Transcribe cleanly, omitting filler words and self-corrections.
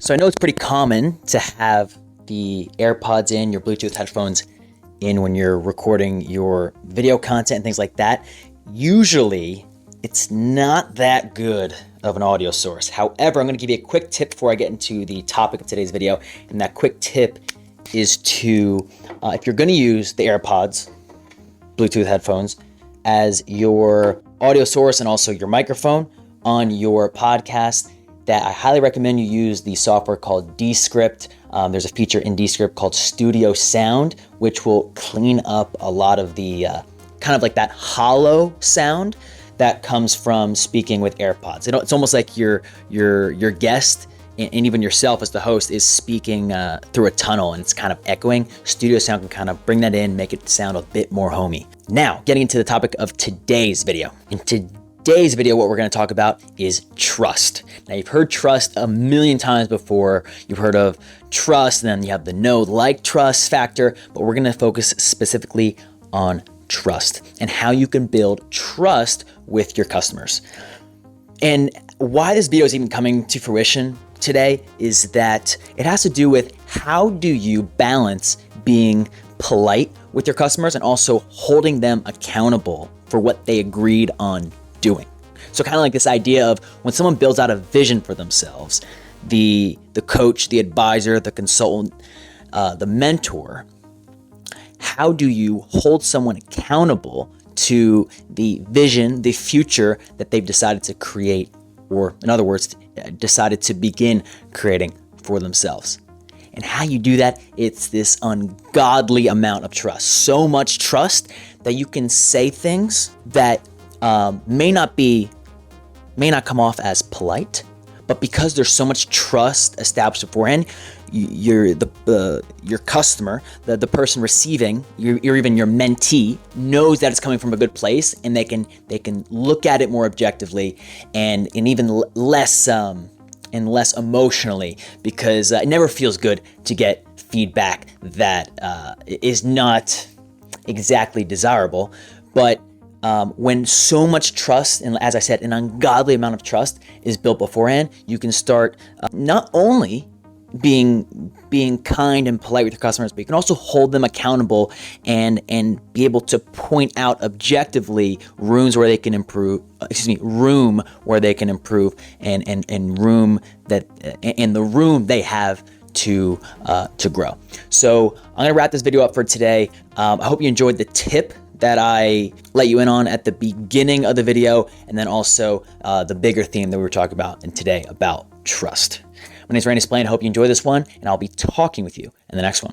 So I know it's pretty common to have the AirPods in, your Bluetooth headphones in when you're recording your video content and things like that. Usually, it's not that good of an audio source. However, I'm going to give you a quick tip before I get into the topic of today's video. And that quick tip is to, if you're going to use the AirPods, Bluetooth headphones, as your audio source and also your microphone on your podcast, that I highly recommend you use the software called Descript. There's a feature in Descript called Studio Sound, which will clean up a lot of the kind of like that hollow sound that comes from speaking with AirPods. It's almost like your guest and even yourself as the host is speaking through a tunnel and it's kind of echoing. Studio Sound can kind of bring that in, make it sound a bit more homey. Now, getting into the topic of today's video. In today's video, what we're going to talk about is trust. Now, you've heard trust a million times before. You've heard of trust, and then you have the like trust factor, but we're going to focus specifically on trust and how you can build trust with your customers. And why this video is even coming to fruition today is that it has to do with how do you balance being polite with your customers and also holding them accountable for what they agreed on doing. So kind of like this idea of when someone builds out a vision for themselves, the coach, the advisor, the consultant, the mentor, how do you hold someone accountable to the vision, the future that they've decided to create, or in other words, decided to begin creating for themselves? And how you do that, it's this ungodly amount of trust. So much trust that you can say things that may not come off as polite, but because there's so much trust established beforehand, your customer, the person receiving, or even your mentee, knows that it's coming from a good place, and they can look at it more objectively and even less emotionally, because it never feels good to get feedback that is not exactly desirable. But when so much trust, and as I said, an ungodly amount of trust is built beforehand, you can start not only being kind and polite with your customers, but you can also hold them accountable and be able to point out objectively room where they can improve, and the room they have to grow. So I'm gonna wrap this video up for today. I hope you enjoyed the tip that I let you in on at the beginning of the video, and then also the bigger theme that we were talking about today about trust. My name is Randy Splain. I hope you enjoyed this one, and I'll be talking with you in the next one.